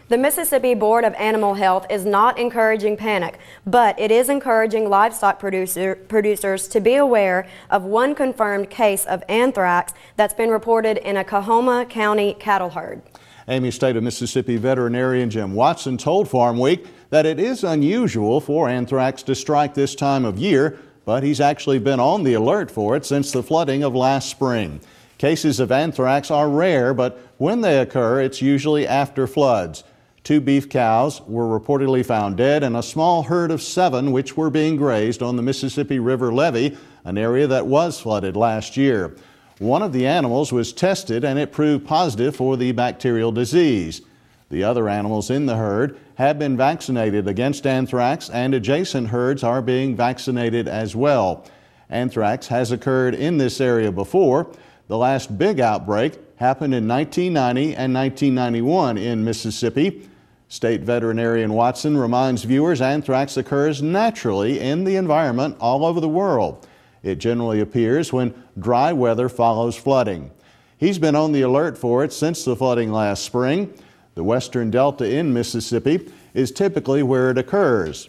The Mississippi Board of Animal Health is not encouraging panic, but it is encouraging livestock producers to be aware of one confirmed case of anthrax that's been reported in a Coahoma County cattle herd. Amy State of Mississippi veterinarian Jim Watson told Farmweek that it is unusual for anthrax to strike this time of year, but he's actually been on the alert for it since the flooding of last spring. Cases of anthrax are rare, but when they occur, it's usually after floods. 2 beef cows were reportedly found dead and a small herd of 7 which were being grazed on the Mississippi River levee, an area that was flooded last year. One of the animals was tested and it proved positive for the bacterial disease. The other animals in the herd have been vaccinated against anthrax, and adjacent herds are being vaccinated as well. Anthrax has occurred in this area before. The last big outbreak happened in 1990 and 1991 in Mississippi. State veterinarian Watson reminds viewers anthrax occurs naturally in the environment all over the world. It generally appears when dry weather follows flooding. He's been on the alert for it since the flooding last spring. The western delta in Mississippi is typically where it occurs.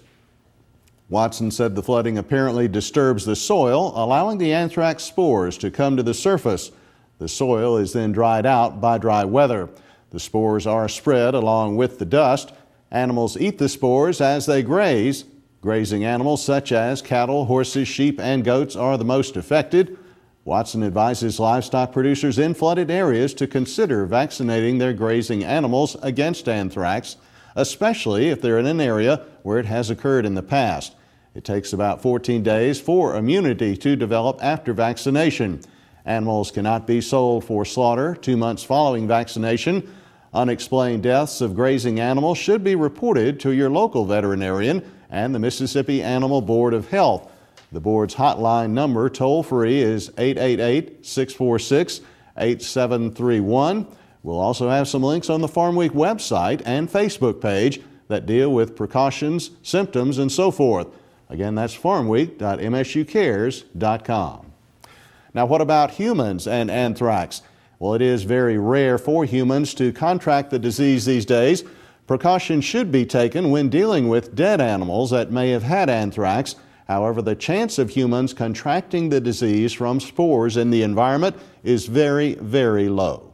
Watson said the flooding apparently disturbs the soil, allowing the anthrax spores to come to the surface. The soil is then dried out by dry weather. The spores are spread along with the dust. Animals eat the spores as they graze. Grazing animals such as cattle, horses, sheep, and goats are the most affected. Watson advises livestock producers in flooded areas to consider vaccinating their grazing animals against anthrax, especially if they're in an area where it has occurred in the past. It takes about 14 days for immunity to develop after vaccination. Animals cannot be sold for slaughter 2 months following vaccination. Unexplained deaths of grazing animals should be reported to your local veterinarian and the Mississippi Animal Board of Health. The board's hotline number, toll-free, is 888-646-8731. We'll also have some links on the Farmweek website and Facebook page that deal with precautions, symptoms, and so forth. Again, that's farmweek.msucares.com. Now, what about humans and anthrax? Well, it is very rare for humans to contract the disease these days. Precautions should be taken when dealing with dead animals that may have had anthrax. However, the chance of humans contracting the disease from spores in the environment is very, very low.